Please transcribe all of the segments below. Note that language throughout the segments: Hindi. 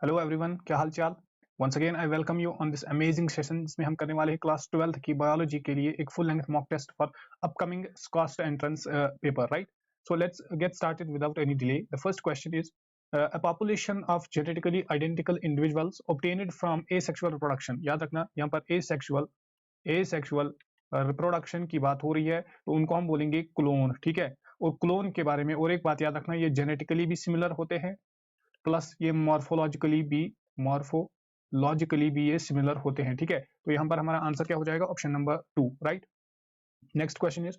हेलो एवरीवन, क्या हाल चाल। Once again I welcome you on this amazing session जिसमें हम करने वाले हैं क्लास 12th की बायोलॉजी के लिए एक full length mock test for upcoming SKUAST entrance paper, right. So let's get started without any delay. The first question is a population of genetically identical individuals obtained from asexual reproduction। याद रखना यहाँ पर asexual रिप्रोडक्शन की बात हो रही है तो उनको हम बोलेंगे क्लोन, ठीक है। और क्लोन के बारे में और एक बात याद रखना, ये जेनेटिकली भी सिमिलर होते हैं प्लस ये मॉर्फोलॉजिकली भी ये सिमिलर होते हैं, ठीक है। तो यहाँ पर हमारा आंसर क्या हो जाएगा, option number 2, right. Next question is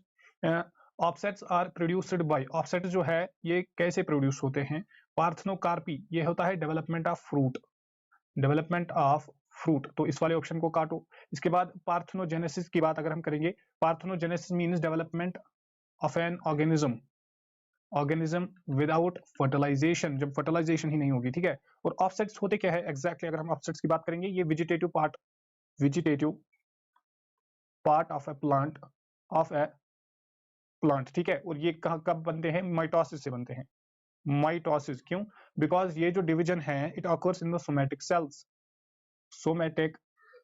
offsets are produced by. Offset जो है ये कैसे प्रोड्यूस होते हैं। पार्थनोकार्पी, ये होता है डेवलपमेंट ऑफ फ्रूट, तो इस वाले ऑप्शन को काटो। इसके बाद पार्थनोजेनेसिस की बात अगर हम करेंगे, parthenogenesis means development of an organism without fertilization, जब फर्टिलाइजेशन ही नहीं होगी, ठीक है। और ऑफसेट्स होते क्या है एग्जैक्टली, अगर हम ऑफसेट्स की बात करेंगे, ये vegetative part of A plant, ठीक है। और ये कब बनते हैं, माइटोसिस से बनते हैं। माइटोसिस क्यों, बिकॉज ये जो डिवीजन है it occurs in the somatic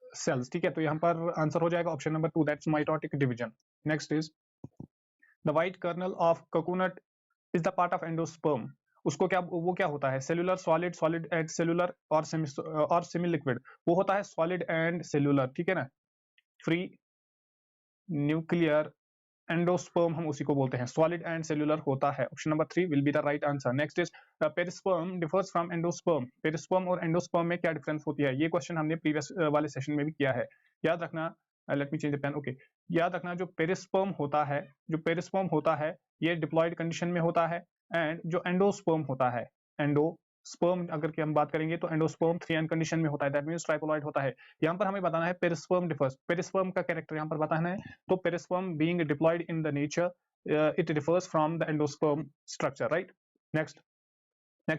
cells, ठीक है। तो यहाँ पर आंसर हो जाएगा option number 2, that's mitotic division. Next is the white kernel of coconut is the part of endosperm. उसको वो क्या होता है, सेलुलर, सॉलिड एंड सेलुलर और सेमी लिक्विड। वो होता है सॉलिड एंड सेलुलर, ठीक है ना। फ्री न्यूक्लियर एंडोस्पर्म हम उसी को बोलते हैं, सॉलिड एंड सेलुलर होता है। Option number 3 will be the right answer. Next is perisperm differs from endosperm. Perisperm और एंडोस्पर्म में क्या डिफरेंस होती है, ये क्वेश्चन हमने प्रीवियस वाले सेशन में भी किया है। याद रखना, let me change the pen, okay. याद रखना जो पेरिस्पर्म होता है ये डिप्लॉयड कंडीशन में होता है, एंड जो एंडोस्पर्म होता है, एंडोस्पर्म अगर की हम बात करेंगे तो एंडोस्पर्म 3n कंडीशन में होता है, दैट मींस ट्राइपोलॉइड होता है। यहाँ पर हमें बताना है पेरिस्पर्म डिफर्स, पेरिस्पर्म का कैरेक्टर यहाँ पर बताना है। तो perisperm being diploid in the nature it differs from the endosperm structure, right? Next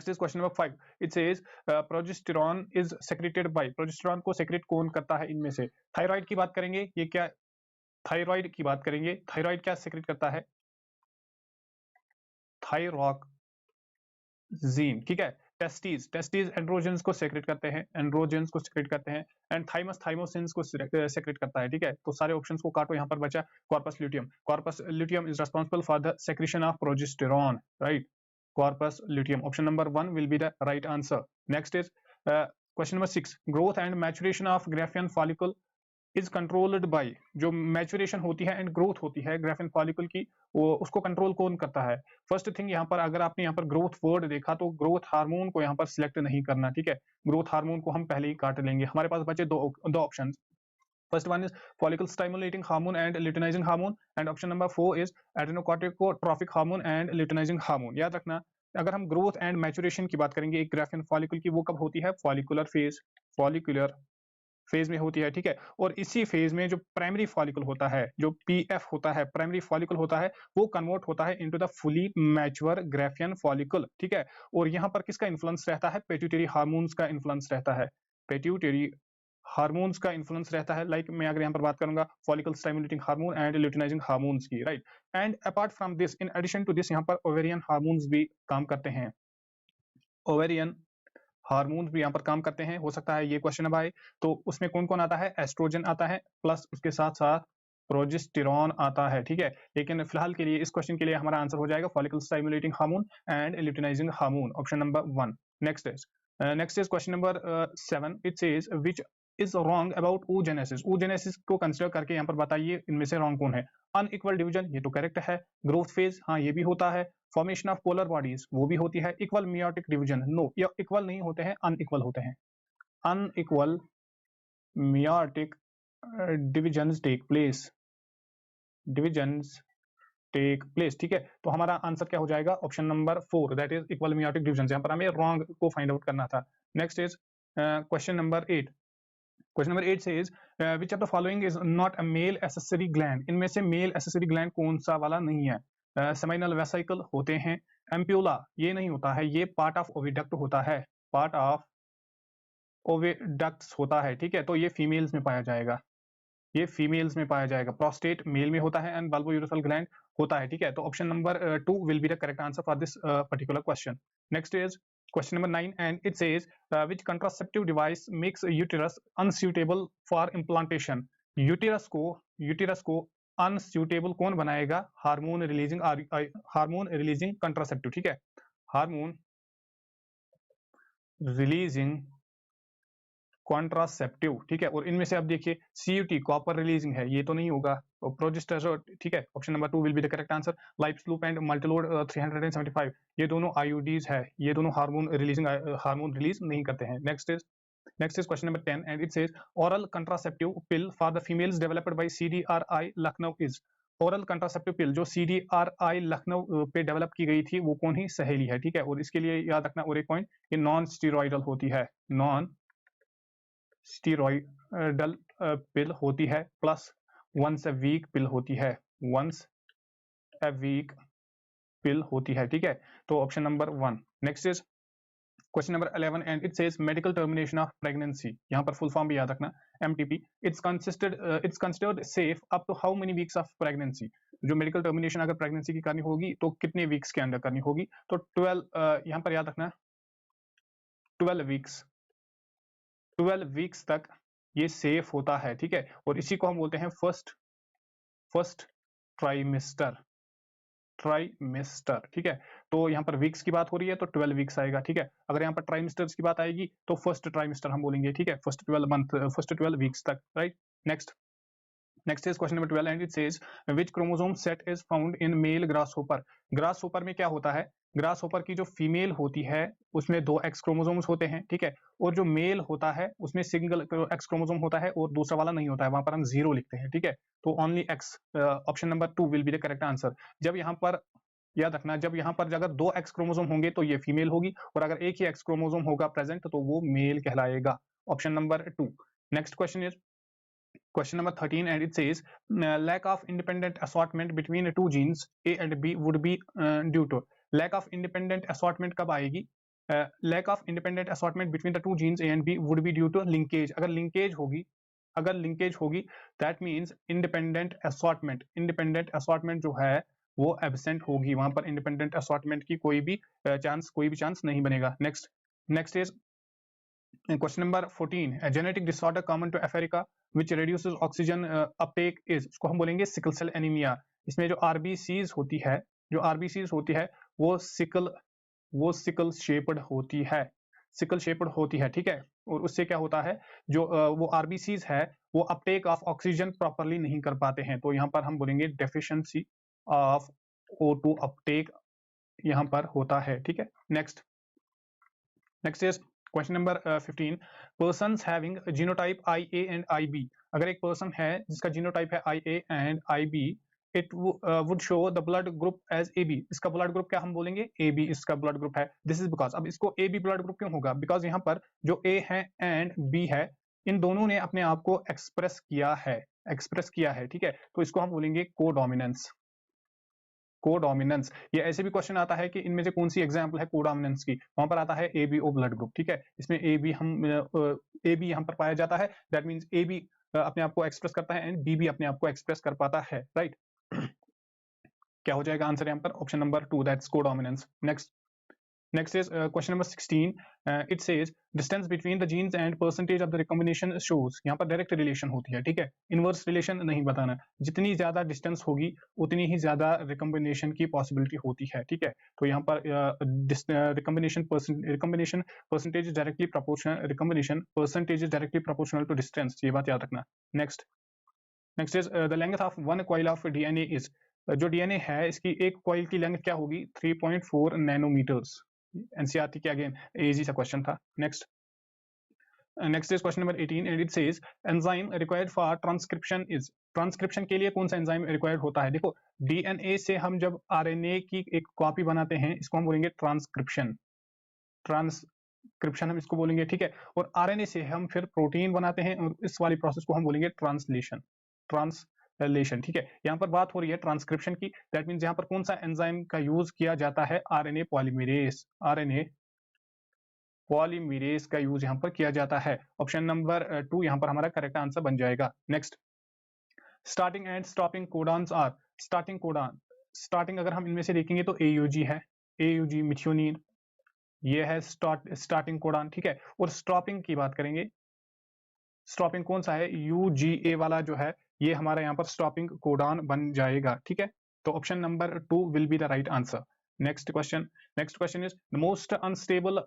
is question number 5. It says progesterone is secreted by। Progesterone को सेक्रेट कौन करता है इनमें से। थायराइड की बात करेंगे, ये क्या, थायराइड की बात करेंगे, थायराइड क्या सेक्रेट करता है, थायरॉक्सिन, ठीक है। टेस्टीज एंड्रोजेंस को सेक्रेट करते हैं, एंड थाइमोसिन्स को सेक्रेट करता है, ठीक है। तो सारे ऑप्शंस को काटो, यहाँ पर बचा corpus luteum is responsible for the secretion of progesterone, right. Corpus luteum, option number 1 will be the right answer. Next is question number 6, growth and maturation of Graafian follicle is controlled by. जो मैचुरेशन होती है एंड ग्रोथ होती है ग्राफियन फॉलिकल की, वो उसको कंट्रोल कौन करता है। फर्स्ट थिंग यहाँ पर अगर आपने यहाँ पर ग्रोथ वर्ड देखा तो ग्रोथ हार्मोन को यहाँ पर सिलेक्ट नहीं करना, ठीक है। ग्रोथ हार्मोन को हम पहले ही काट लेंगे। हमारे पास बचे दो option. First one is follicle stimulating hormone and luteinizing hormone, and option number 4 is adrenocorticotrophic hormone and luteinizing hormone. याद रखना, अगर हम ग्रोथ एंड मैचुरेशन की बात करेंगे एक ग्राफियन फॉलिकल की, वो कब होती है, फॉलिकुलर फेज में होती है, ठीक है। और इसी फेज में जो प्राइमरी फॉलिकल होता है, जो पीएफ होता है, प्राइमरी फॉलिकल होता है, वो कन्वर्ट होता है into the fully mature Graafian follicle, ठीक है। और यहाँ पर किसका इन्फ्लुएंस रहता है, पेट्यूटरी हार्मोन्स का इन्फ्लुएंस रहता है, पेट्यूटरी हार्मोन्स का इन्फ्लुएंस रहता है। लाइक मैं अगर यहाँ पर बात करूंगा follicle stimulating hormone and luteinizing hormones की, right. And apart from this, in addition to this, यहाँ पर ओवेरियन हार्मोन्स भी काम करते हैं, ओवेरियन हार्मोन्स भी यहाँ पर काम करते हैं। हो सकता है ये क्वेश्चन अब आए, तो उसमें कौन कौन आता है, एस्ट्रोजन आता है, प्लस उसके साथ साथ प्रोजेस्टेरॉन आता है, ठीक है। लेकिन फिलहाल के लिए इस क्वेश्चन के लिए हमारा आंसर हो जाएगा follicle stimulating hormone and luteinizing hormone, option number 1। Next is question number 7। It says which is wrong about oogenesis। oogenesis को कंसिडर करके यहाँ पर बताइए इनमें से रॉन्ग कौन है। अनइक्वल डिवीजन, ये तो करेक्ट है। ग्रोथ फेज, हाँ ये भी होता है। फॉर्मेशन ऑफ पोलर बॉडीज, वो भी होती है। इक्वल मियोटिक डिवीजन, नो, ये इक्वल नहीं होते हैं, अनइक्वल होते हैं। Unequal meiotic divisions take place, ठीक है। तो हमारा आंसर क्या हो जाएगा, option number 4, that is equal meiotic division. यहाँ पर हमें रॉन्ग को फाइंड आउट करना था। Next is question number 8। Question number 8 से which of the following is not a male accessory gland. इनमें से मेल एसेसरी ग्लैंड कौन सा वाला नहीं है। सेमाइनल वेसिकल होते हैं, एम्प्यूला ये नहीं होता है, ये पार्ट ऑफ ओविडक्ट होता है, पार्ट ऑफ ओविडक्ट्स होता है, ठीक है। तो ये फीमेल्स में पाया जाएगा, ये फीमेल्स में पाया जाएगा। प्रोस्टेट मेल में होता है एंड बल्बोयूरेथ्रल ग्लैंड होता है, ठीक है। तो option number 2 will be the correct answer for this particular question. Next is Question number 9, and it says which contraceptive device makes uterus unsuitable for implantation? Uterus को अनसूटेबल कौन बनाएगा? हार्मोन रिलीजिंग कंट्रासेप्टिव, ठीक है, हार्मोन रिलीजिंग कॉन्ट्रासेप्टिव, ठीक है। और इनमें से आप देखिए CUT कॉपर रिलीजिंग है, ये तो नहीं होगा। और प्रोजेस्टेरोन, ठीक है, option number 2 will be the correct answer. Lippes loop and multiload 375, ये दोनों IUDs है, ये दोनों हार्मोन रिलीज नहीं करते हैं। Next is question number 10, and it says oral contraceptive pill for the females developed by CDRI Lucknow is। Oral contraceptive pill जो CDRI लखनऊ पे डेवलप की गई थी, वो कौन ही सहेली है, ठीक है। और इसके लिए याद रखना और एक पॉइंट, ये नॉन स्टीरॉयडल होती है, नॉन स्टीरॉयडल पिल होती है, plus once a week pill होती है, वंस अ वीक पिल होती है, ठीक है। तो option number 1। Next is question number 11, and it says medical termination of pregnancy, यहाँ पर फुल फॉर्म भी याद रखना, MTP। It's considered safe up to how many weeks of pregnancy. जो मेडिकल टर्मिनेशन अगर प्रेगनेंसी की करनी होगी तो कितने वीक्स के अंदर करनी होगी? तो 12, यहाँ पर याद रखना 12 वीक्स तक ये सेफ होता है, ठीक है। और इसी को हम बोलते हैं फर्स्ट ट्राइमेस्टर, ठीक है। तो यहाँ पर वीक्स की बात हो रही है तो 12 वीक्स आएगा, ठीक है। अगर यहाँ पर ट्राइमेस्टर्स की बात आएगी तो फर्स्ट ट्राइमेस्टर हम बोलेंगे, ठीक है, फर्स्ट 12 वीक्स तक, right. Next is question number 12, and it says which chromosome set is found in male grasshopper. Grasshopper में क्या होता है? ग्रासहोपर की जो फीमेल होती है उसमें 2 एक्स क्रोमोसोम्स होते हैं, ठीक है। और जो मेल होता है उसमें सिंगल एक्स क्रोमोसोम होता है और दूसरा वाला नहीं होता है, वहां पर हम 0 लिखते हैं, ठीक है। तो only x, option number 2 will be the correct answer. जब यहाँ पर याद रखना, जब यहाँ पर अगर 2 एक्स क्रोमोसोम होंगे तो ये फीमेल होगी, और अगर एक ही एक्स क्रोमोसोम होगा प्रेजेंट तो वो मेल कहलाएगा, option number 2। Next question is question number 13, and it says lack of independent assortment between two genes A and B would be due to। lack of independent assortment कब आएगी? lack of independent assortment between the two genes A and B would be due to linkage। अगर लिंकेज होगी that means independent assortment जो है वो एब्सेंट होगी, वहां पर इंडिपेंडेंट असॉर्टमेंट की कोई भी चांस नहीं बनेगा। Next is question number 14, a genetic disorder common to Africa which reduces oxygen uptake is, इसको हम बोलेंगे सिकल सेल एनीमिया। इसमें जो RBCs होती है वो सिकल शेप्ड होती है, ठीक है। और उससे क्या होता है, जो वो RBCs है वो अपटेक ऑफ ऑक्सीजन प्रॉपरली नहीं कर पाते हैं, तो यहाँ पर हम बोलेंगे डेफिशिएंसी ऑफ O2 अपटेक यहाँ पर होता है, ठीक है। Next is question number 15, persons having genotype IA and IB। अगर एक पर्सन है जिसका जीनोटाइप है IA and IB, it would show the blood group as AB। इसका ब्लड ग्रुप क्या हम बोलेंगे? AB इसका ब्लड ग्रुप है। दिस इज बिकॉज, अब इसको AB ब्लड ग्रुप क्यों होगा? बिकॉज यहाँ पर जो A है एंड B है, इन दोनों ने अपने आप को एक्सप्रेस किया है, ठीक है। तो इसको हम बोलेंगे कोडोमिनेंस। ये ऐसे भी क्वेश्चन आता है कि इनमें से कौन सी एग्जांपल है कोडोमिनेंस की, वहां पर आता है ABO ब्लड ग्रुप, ठीक है। इसमें AB यहाँ पर पाया जाता है, दैट मींस AB अपने आप को एक्सप्रेस करता है एंड BB अपने आप को एक्सप्रेस कर पाता है, राइट। क्या हो जाएगा आंसर यहाँ पर? Option number 2, that's codominance. Next is question number 16. It says distance between the genes and percentage of the recombination shows। यहाँ पर डायरेक्ट रिलेशन होती है, ठीक है, इनवर्स रिलेशन नहीं बताना। जितनी ज्यादा डिस्टेंस होगी उतनी ही ज्यादा रिकम्बिनेशन की पॉसिबिलिटी होती है, ठीक है। तो यहाँ पर recombination percentage is directly proportional to distance, ये बात याद रखना। Next is the length of one coil of DNA is. जो DNA है इसकी एक कॉइल की लेंथ क्या होगी? 3.4 नैनोमीटर्स। NCERT के अगेन इजी सा क्वेश्चन था। Next is question number 18, and it says enzyme required for transcription is. Transcription के लिए कौन सा एंजाइम रिक्वायर्ड होता है? देखो, DNA से हम जब RNA की एक कॉपी बनाते हैं इसको हम बोलेंगे ट्रांसक्रिप्शन हम इसको बोलेंगे, ठीक है। और RNA से हम फिर प्रोटीन बनाते हैं और इस वाली प्रोसेस को हम बोलेंगे ट्रांसलेशन, ठीक है। यहाँ पर बात हो रही है ट्रांसक्रिप्शन की, दैट मींस यहाँ पर कौन सा एंजाइम का यूज किया जाता है? RNA पॉलीमरेज का यूज यहाँ पर किया जाता है। ऑप्शन नंबर 2 यहाँ पर हमारा करेक्ट आंसर बन जाएगा। Next, starting and stopping codons are. Starting अगर हम इनमें से देखेंगे तो AUG है, AUG मिथ्योनिन, ये है स्टार्टिंग कोडान, ठीक है। और स्टॉपिंग की बात करेंगे, स्टॉपिंग कौन सा है, UGA वाला जो है, ये हमारा यहाँ पर स्टॉपिंग कोडान बन जाएगा, ठीक है। तो option number 2 will be the right answer. Next question is the most unstable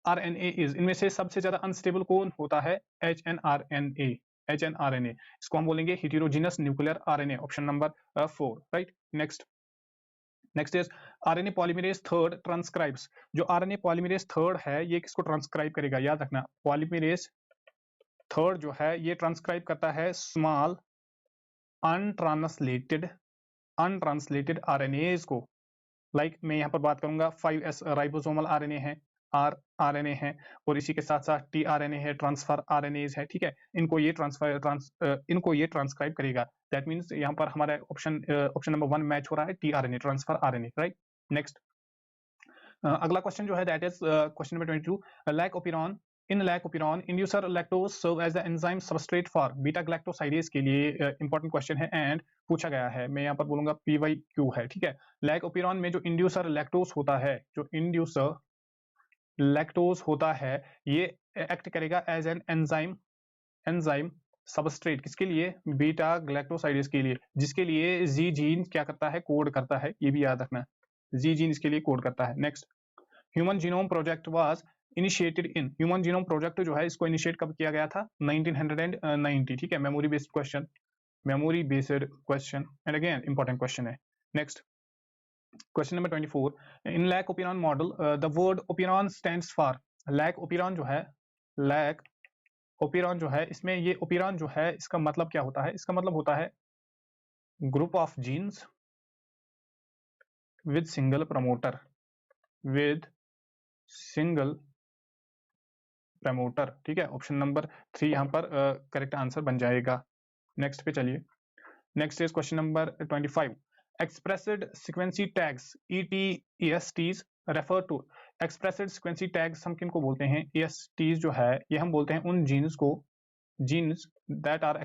RNA is, इनमें से सबसे ज्यादा अनस्टेबल कौन होता है, HNRNA। इसको हम बोलेंगे heterogeneous nuclear RNA, option number 4, right. Next is RNA polymerase third transcribes, जो RNA पॉलीमरेज थर्ड है ये किसको ट्रांसक्राइब करेगा, याद रखना, पॉलीमरेज थर्ड जो है ये ट्रांसक्राइब करता है स्मॉल अनट्रांसलेटेड RNAs को। मैं यहाँ पर बात करूंगा 5S राइबोसोमल RNA है, RNA है, और इसी के साथ साथ tRNA है, ट्रांसफर RNAs है, ठीक है। इनको ये ट्रांसक्राइब करेगा। दैट मीन्स यहाँ पर हमारा ऑप्शन नंबर 1 मैच हो रहा है, tRNA, transfer RNA, right. Next अगला क्वेश्चन जो है that is question number 22, lac operon, in lac operon inducer lactose serve as the enzyme substrate for beta galactosidase के लिए इंपॉर्टेंट क्वेश्चन है एंड पूछा गया है। मैं यहाँ पर बोलूंगा PYQ है, ठीक है। लैक ओपिरॉन में जो इंड्यूसर लैक्टोज होता है, जो इंड्यूसर लैक्टोज होता है, ये एक्ट करेगा एज एन एंजाइम सबस्ट्रेट, किसके लिए, बीटा ग्लैक्टोसाइडेज के लिए, जिसके लिए जी जीन क्या करता है, कोड करता है, ये भी याद रखना, जी जीन इसके लिए कोड करता है। Next, human genome project was initiated in, human genome project जो है इसको इनिशिएट कब किया गया था, 1990, ठीक है। Memory based question and again important question है। Next question number 24, in lac operon model the word operon stands for, lac operon जो है इसमें ये ओपिरॉन जो है इसका मतलब क्या होता है, इसका मतलब होता है group of genes with single promoter, ठीक है। ऑप्शन नंबर 3 यहाँ पर करेक्ट आंसर बन जाएगा। नेक्स्ट पे चलिए। Next is question number 25, expressed sequence tags ETESTs refer to, expressed sequence tags हम किनको बोलते हैं, ESTs जो है ये हम बोलते हैं उन जीन्स को, genes that are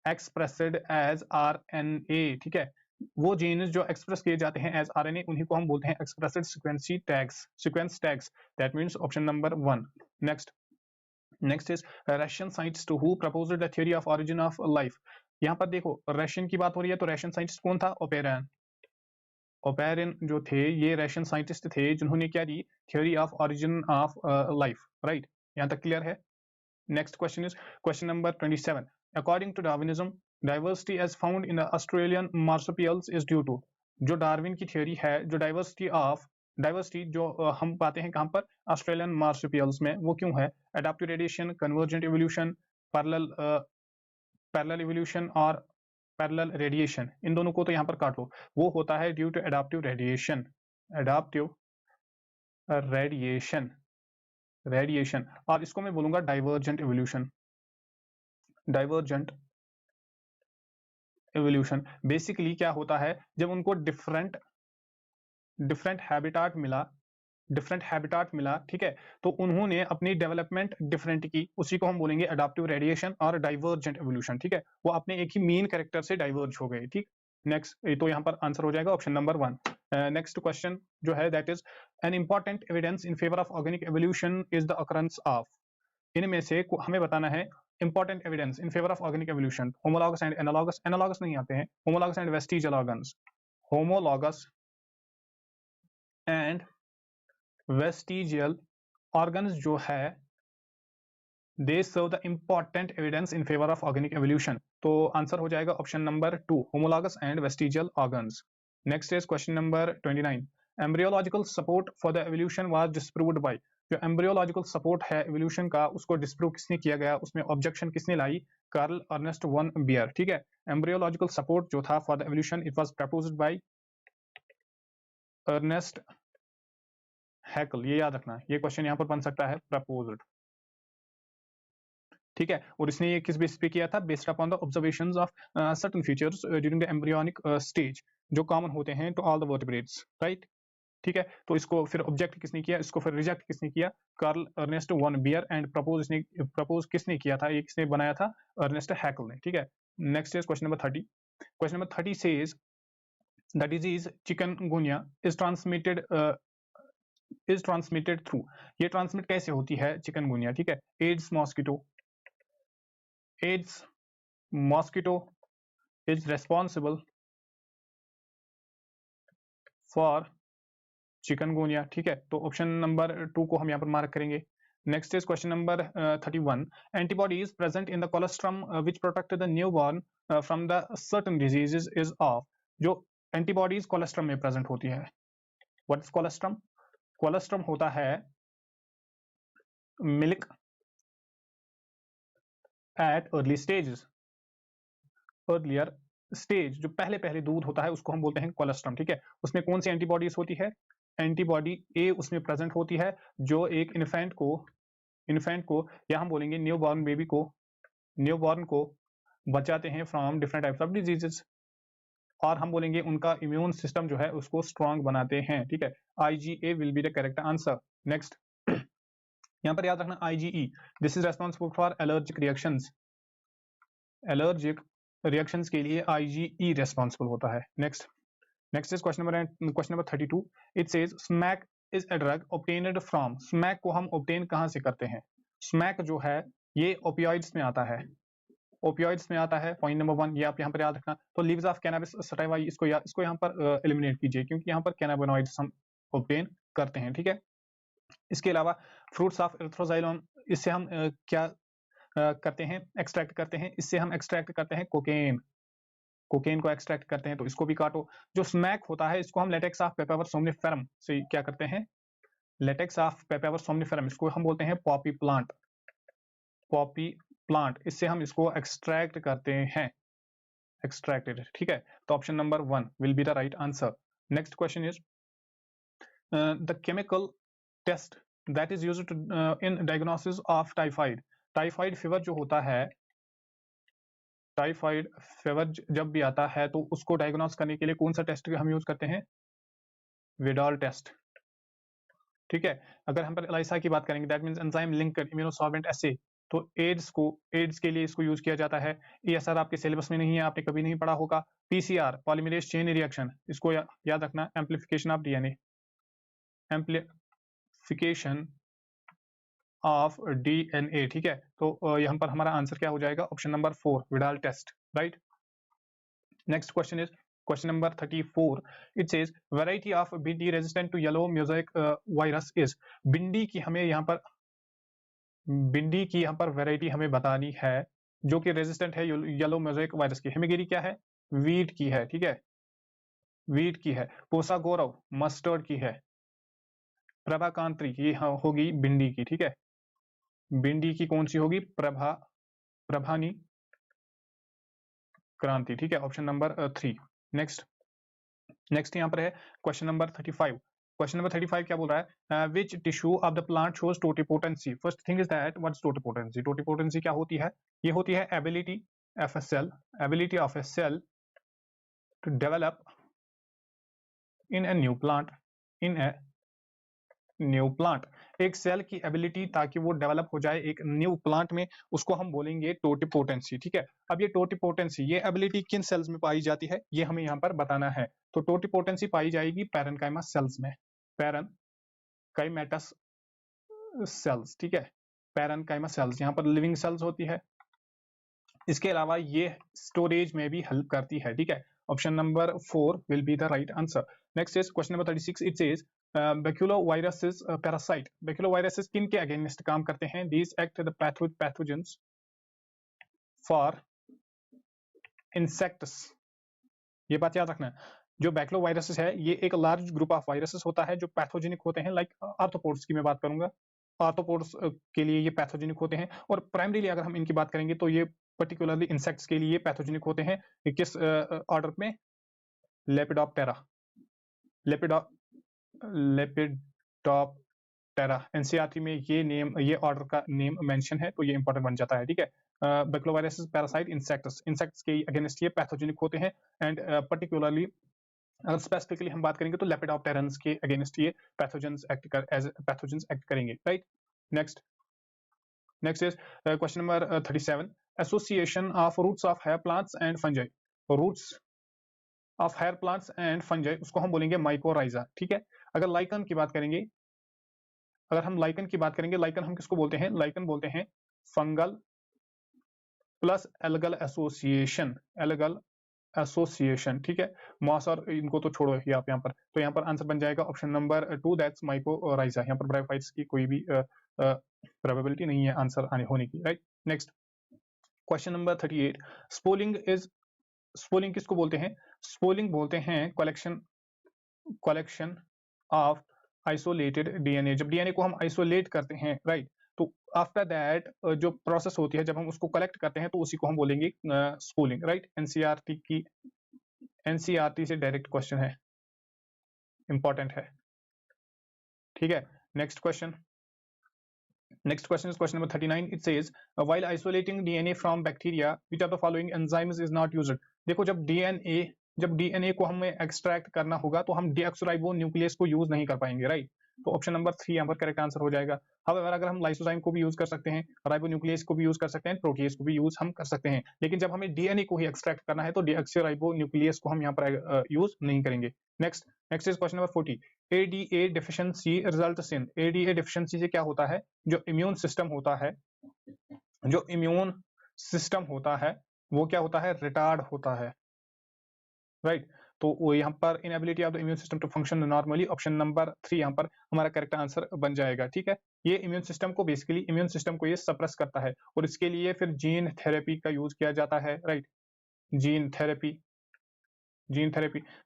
expressed as RNA, ठीक है। वो जीन्स जो एक्सप्रेस किए जाते हैं एज RNA, उन्हीं को हम बोलते हैं expressed sequence tags, that means option number 1। Next is Russian scientist who proposed the theory of origin of life, यहाँ पर देखो रशियन की बात हो रही है, तो रशियन साइंटिस्ट कौन था, ओपेरिन जो थे, ये रशियन साइंटिस्ट थे जिन्होंने क्या दी, theory of origin of life, right. यहाँ तक क्लियर है। Next question is question number 27, according to Darwinism diversity as found in the Australian marsupials is due to, जो डार्विन की थ्योरी है, जो डाइवर्सिटी जो हम पाते हैं कहाँ पर, ऑस्ट्रेलियन मार्सुपियल्स में, वो क्यों है, adaptive radiation, convergent evolution, parallel evolution और पैरेलल रेडिएशन, इन दोनों को तो यहाँ पर काट लो, वो होता है ड्यू टू एडाप्टिव रेडिएशन, और इसको मैं बोलूंगा डाइवर्जेंट इवोल्यूशन। बेसिकली क्या होता है, जब उनको डिफरेंट हैबिटाट मिला, ठीक है, तो उन्होंने अपनी डेवलपमेंट डिफरेंट की, उसी को हम बोलेंगे एडाप्टिव रेडिएशन और डाइवर्जेंट इवोल्यूशन, ठीक है। वो अपने एक ही मेन कैरेक्टर से डाइवर्ज हो गए, ठीक। नेक्स्ट, तो यहाँ पर आंसर हो जाएगा ऑप्शन नंबर 1। नेक्स्ट क्वेश्चन जो है that is an important evidence in favour of organic evolution is the occurrence of, इनमें से हमें बताना है important evidence in favour of organic evolution, homologous and analogous नहीं आते हैं, homologous and vestigial organs, homologous and vestigial organs जो है they serve the important evidence in favour of organic evolution, तो आंसर हो जाएगा option number 2, homologous and vestigial organs. Next is question number 29, embryological support for the evolution was disproved by, जो एम्ब्रियोलॉजिकल सपोर्ट है एवोल्यूशन का, उसको डिस्प्रूव किसने किया गया, उसमें ऑब्जेक्शन किसने लाई, कार्ल अर्नेस्ट वन बियर, ठीक है। एम्ब्रियोलॉजिकल सपोर्ट जो था for the evolution, it was proposed by Ernst Haeckel, ये याद रखना, ये क्वेश्चन यहाँ पर बन सकता है प्रपोज्ड, ठीक है। और इसने ये किस बेस पे किया था, based upon the observations of certain features during the embryonic stage, जो कॉमन होते हैं to all the vertebrates, right, ठीक है। तो इसको फिर ऑब्जेक्ट किसने किया, इसको फिर रिजेक्ट किसने किया, Karl Ernst von Baer, and propose किसने किया था, ये किसने बनाया था, अर्नेस्ट हैकल ने, ठीक है। Next is question number 30 says the disease chikungunya is transmitted through, ये ट्रांसमिट कैसे होती है चिकनगुनिया, ठीक है, Aedes mosquito is responsible for chikungunya, ठीक है, तो ऑप्शन नंबर 2 को हम यहाँ पर मार्क करेंगे। Next is question number 31, antibodies present in the colostrum which protect the newborn from the certain diseases is of, जो एंटीबॉडीज कोलेस्ट्रम में प्रेजेंट होती है, व्हाट इज कोलेस्ट्रम? कोलेस्ट्रम होता है milk at early stages, earlier stage, जो पहले पहले दूध होता है उसको हम बोलते हैं कोलेस्ट्रम, ठीक है, उसमें कौन सी एंटीबॉडीज होती है? एंटीबॉडी ए उसमें प्रेजेंट होती है, जो एक इन्फेंट को या हम बोलेंगे न्यूबॉर्न को बचाते हैं from different types of diseases, और हम बोलेंगे उनका इम्यून सिस्टम जो है उसको स्ट्रांग बनाते हैं, ठीक है, IgA will be the correct answer. Next यहाँ पर याद रखना IgE, this is responsible for allergic reactions के लिए IgE रेस्पॉन्सिबल होता है। Next is question number 32, it says smack is a drug obtained from, smack को हम ऑब्टेन कहां से करते हैं? स्मैक जो है ये ओपियोइड्स में आता है, पॉइंट नंबर 1 ये आप यहाँ पर याद रखना। तो लीव्स ऑफ कैनाबिस सटाइवा, इसको यहाँ पर एलिमिनेट कीजिए, क्योंकि यहाँ पर कैनाबिनॉइड्स हम ऑब्टेन करते हैं, ठीक है। इसके अलावा फ्रूट्स ऑफ एरिथ्रोजाइलम, इससे हम क्या करते हैं? एक्सट्रैक्ट करते हैं, इससे हम एक्सट्रैक्ट करते हैं कोकेन को एक्सट्रैक्ट करते हैं, तो इसको भी काटो। जो स्मैक होता है इसको हम लेटेक्स ऑफ पेपावर सोमनिफेरम से क्या करते हैं? लेटेक्स ऑफ पेपावर सोमनिफेरम, इसको हम बोलते हैं पॉपी प्लांट, इससे हम इसको एक्सट्रैक्ट करते हैं, एक्सट्रैक्टेड, ठीक है, तो option number 1 will be the right answer. Next question is the chemical test that is used in diagnosis of typhoid fever जो होता है, टाइफाइड फीवर जब भी आता है तो उसको डायग्नोस करने के लिए कौन सा टेस्ट हम यूज करते हैं? विडाल टेस्ट, ठीक है। अगर हम पर एलाइसा की बात करेंगे, that means enzyme linked immunosorbent assay, तो एड्स के लिए इसको यूज किया जाता है। ESR आपके सिलेबस में नहीं है, आपने कभी नहीं पढ़ा होगा। PCR पॉलीमरेज चेन रिएक्शन, इसको याद रखना, amplification of DNA, amplification of DNA, ठीक है, तो यहाँ पर हमारा आंसर क्या हो जाएगा? Option number 4 Widal test, right. Next question is question number 34, it says variety of bhindi resistant to yellow mosaic virus is, भिंडी की यहाँ पर वैरायटी हमें बतानी है जो कि रेजिस्टेंट है येलो मोज़ेक वायरस की। हेमिगिरी क्या है? वीट की है, ठीक है, वीट की है। पोसा गौरव मस्टर्ड की है। प्रभाकांत्री ये होगी भिंडी की, ठीक है, भिंडी की कौन सी होगी? प्रभानी क्रांति, ठीक है, ऑप्शन नंबर 3। नेक्स्ट यहाँ पर है क्वेश्चन नंबर 35। क्वेश्चन नंबर 35 क्या बोल रहा है? Which tissue of the plant shows totipotency? First thing is that what is totipotency? Totipotency क्या होती है? ये होती है ability of a cell to develop in a new plant, एक सेल की एबिलिटी ताकि वो डेवलप हो जाए एक न्यू प्लांट में, उसको हम बोलेंगे टोटिपोटेंसी, ठीक है। अब ये टोटिपोटेंसी, ये एबिलिटी किन सेल्स में पाई जाती है ये हमें यहाँ पर बताना है। तो टोटिपोटेंसी पाई जाएगी पैरेन्काइमा सेल्स में, पैरेन्काइमेटस सेल्स, ठीक है, पैरेन्काइमा सेल्स, यहाँ पर लिविंग सेल्स होती है। इसके अलावा ये स्टोरेज में भी हेल्प करती है, ठीक है, option number 4 will be the right answer. Next is question number 36, it says baculovirus parasite, baculovirus किन के अगेंस्ट काम करते हैं? These act the pathogens for insects, ये बात याद रखना। जो बैक्यूलोवायरस है ये एक लार्ज ग्रुप ऑफ वायरसेस होता है जो पैथोजेनिक होते हैं, लाइक आर्थ्रोपोड्स की मैं बात करूंगा, आर्थ्रोपोड्स के लिए ये पैथोजेनिक होते हैं, और प्राइमरीली अगर हम इनकी बात करेंगे तो ये पर्टिकुलरली इंसेक्ट्स के लिए पैथोजेनिक होते हैं। किस ऑर्डर में? लेपिडोप्टेरा, एनसीईआरटी में ये ऑर्डर का नेम मेंशन है, तो ये इंपॉर्टेंट बन जाता है, ठीक है। बैक्यूलोवायरस पैरासाइट इंसेक्ट्स के अगेंस्ट ये पैथोजेनिक होते हैं, एंड पर्टिकुलरली अगर स्पेसिफिकली हम बात करेंगे तो लेपिडोप्टेरन्स के अगेंस्ट ये पैथोजेंस एक्ट करेंगे, right. Next is question number 37, association of roots of higher plants and fungi, roots of hair plants and fungi, उसको हम बोलेंगे माइकोराइजा, ठीक है। अगर लाइकन की बात करेंगे, अगर हम लाइकन की बात करेंगे, लाइकन हम किसको बोलते हैं? लाइकन बोलते हैं fungal plus algal association, algal association, ठीक है। मॉस और इनको तो छोड़ो ही आप यहाँ पर, तो यहाँ पर आंसर बन जाएगा ऑप्शन नंबर 2, दैट्स माइकोराइजा। यहाँ पर ब्रायोफाइट्स की कोई भी प्रोबेबिलिटी नहीं है आंसर आने होने की, right. Next question number 38, spooling is, spooling किसको बोलते हैं? स्पोलिंग बोलते हैं कलेक्शन ऑफ आइसोलेटेड डीएनए। जब डीएनए को हम आइसोलेट करते हैं, राइट, तो आफ्टर दैट जो प्रोसेस होती है, जब हम उसको कलेक्ट करते हैं तो उसी को हम बोलेंगे स्पूलिंग, राइट। एनसीईआरटी से डायरेक्ट क्वेश्चन है, इंपॉर्टेंट है, ठीक है। Next question is question number 39. It says while isolating DNA from bacteria, which of the following enzymes is not used? देखो जब डीएनए को हमें एक्सट्रैक्ट करना होगा तो हम डीऑक्सोराइबो न्यूक्लियस को यूज नहीं कर पाएंगे, राइट। तो ऑप्शन नंबर 3 यहाँ पर करेक्ट आंसर हो जाएगा। हाउएवर अगर हम लाइसोजाइम को भी यूज कर सकते हैं, राइबो न्यूक्लियस को भी यूज कर सकते हैं, प्रोटीएज को भी यूज हम कर सकते हैं, लेकिन जब हमें डीएनए को ही एक्सट्रैक्ट करना है तो डीऑक्सोराइबो न्यूक्लियस को हम यहाँ पर यूज नहीं करेंगे। Next is question number 40, ADA deficiency results in, ADA deficiency से क्या होता है? जो इम्यून सिस्टम होता है, जो इम्यून सिस्टम होता है वो क्या होता है? रिटार्ड होता है, राइट। तो वो यहाँ पर inability of the immune system to function normally, option number 3 यहाँ पर हमारा करेक्ट आंसर बन जाएगा, ठीक है। ये इम्यून सिस्टम को बेसिकली इम्यून सिस्टम को ये सप्रेस करता है और इसके लिए फिर जीन थेरेपी का यूज किया जाता है, राइट। जीन थेरेपी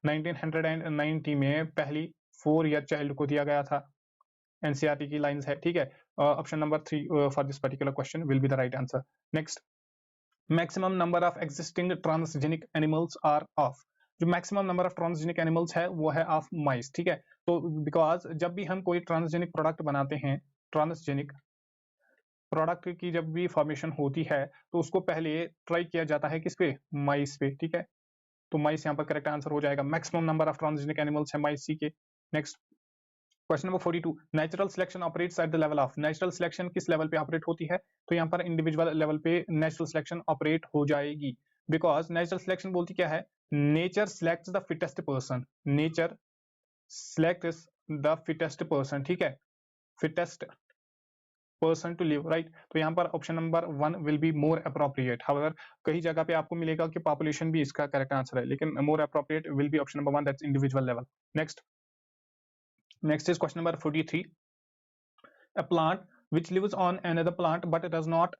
1990 में पहली 4 ईयर चाइल्ड को दिया गया था। एनसीईआरटी की लाइंस है, ठीक है। Option number 3 for this particular question will be the right answer. Next, maximum number of existing transgenic animals are of, जो maximum number of transgenic animals है वो है ऑफ माइस, ठीक है। तो बिकॉज जब भी हम कोई ट्रांसजेनिक प्रोडक्ट बनाते हैं, ट्रांसजेनिक प्रोडक्ट की जब भी फॉर्मेशन होती है तो उसको पहले ट्राई किया जाता है किस पे? माइस पे, ठीक है। तो माइस यहाँ पर करेक्ट आंसर हो जाएगा। Maximum number of transgenic animals है माइस के। Next question number 42, natural selection operates at the level of, natural selection किस लेवल पे ऑपरेट होती है? तो यहाँ पर इंडिविजुअल लेवल पे नेचुरल सिलेक्शन ऑपरेट हो जाएगी, बिकॉज नेचुरल सिलेक्शन बोलती क्या है? Nature selects the fittest person, nature selects the fittest person, ठीक है, fittest person to live, right. तो यहाँ पर option number 1 will be more appropriate. However कई जगह पे आपको मिलेगा कि पॉपुलेशन भी इसका करेक्ट आंसर है, लेकिन more appropriate will be option number 1, that's individual level. Next is question number 43. A plant which lives on another plant but does not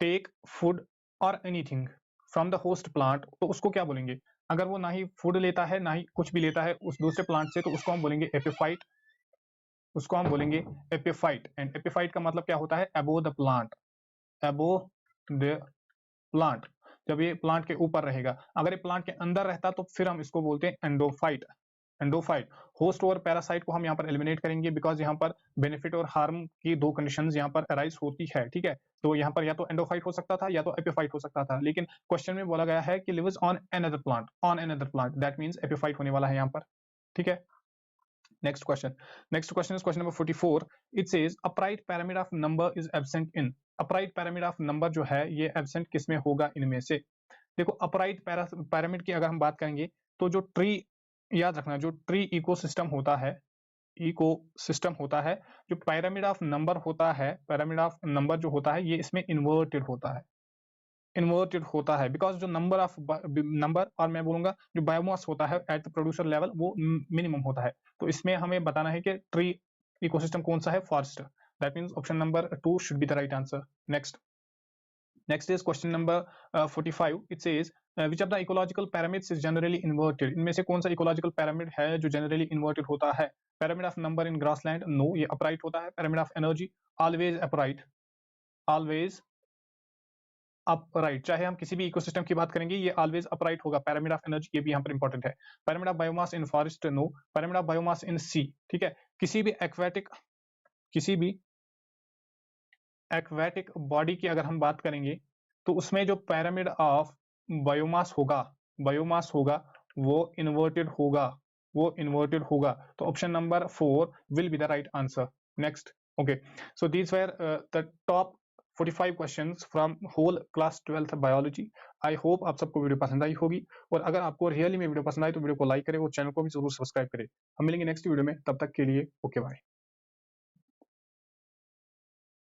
take food or anything from the host plant, तो उसको क्या बोलेंगे? अगर वो ना ही फूड लेता है ना ही कुछ भी लेता है उस दूसरे प्लांट से, तो उसको हम बोलेंगे एपिफाइट, उसको हम बोलेंगे एपिफाइट। एंड एपिफाइट का मतलब क्या होता है? Above the plant, above the plant. जब ये प्लांट के ऊपर रहेगा, अगर ये प्लांट के अंदर रहता तो फिर हम इसको बोलते हैं एंडोफाइट। एंडोफाइट, होस्ट और पैरासाइट को हम यहाँ पर एलिमिनेट करेंगे, बिकॉज यहाँ पर बेनिफिट और हार्म की दो कंडीशंस यहाँ पर अराइज होती है, ठीक है। तो यहाँ पर या तो एंडोफाइट हो सकता था या तो एपिफाइट हो सकता था, लेकिन क्वेश्चन में बोला गया है कि lives on another plant, that means epiphyte होने वाला है यहाँ पर, ठीक है। Next question is question number 44. It says upright pyramid of number is absent in, upright pyramid of number जो है ये absent किस में होगा इनमें से? देखो upright pyramid की अगर हम बात करेंगे तो जो ट्री, याद रखना, जो ट्री इकोसिस्टम होता है, जो pyramid ऑफ नंबर होता है, pyramid ऑफ नंबर जो होता है ये इसमें इन्वर्टेड होता है, बिकॉज जो नंबर और मैं बोलूंगा जो बायोमास होता है एट द प्रोड्यूसर लेवल वो मिनिमम होता है। तो इसमें हमें बताना है कि ट्री इकोसिस्टम कौन सा है? Forest, that means option number 2 should be the right answer. Next is question number 45. It says which of the ecological pyramids is generally inverted, इनमें से कौन सा इकोलॉजिकल पिरामिड है जो जनरली इन्वर्टेड होता है? Pyramid of number in grassland, no, ये अपराइट होता है। Pyramid of energy, always upright, always upright, चाहे हम किसी भी इकोसिस्टम की बात करेंगे ये ऑलवेज अपराइट होगा। पिरामिड ऑफ एनर्जी ये भी यहाँ पर इंपॉर्टेंट है। Pyramid of biomass in forest, no. Pyramid of biomass in sea, ठीक है। किसी भी एक्वेटिक बॉडी की अगर हम बात करेंगे तो उसमें जो पिरामिड ऑफ बायोमास होगा वो इन्वर्टेड होगा, तो option number 4 will be the right answer. Next, okay, so these were the top 45 questions from whole class 12th biology. I hope आप सबको वीडियो पसंद आई होगी, और अगर आपको रियली में वीडियो पसंद आई तो वीडियो को लाइक करें और चैनल को भी जरूर सब्सक्राइब करें। हम मिलेंगे नेक्स्ट वीडियो में, तब तक के लिए ओके बाय।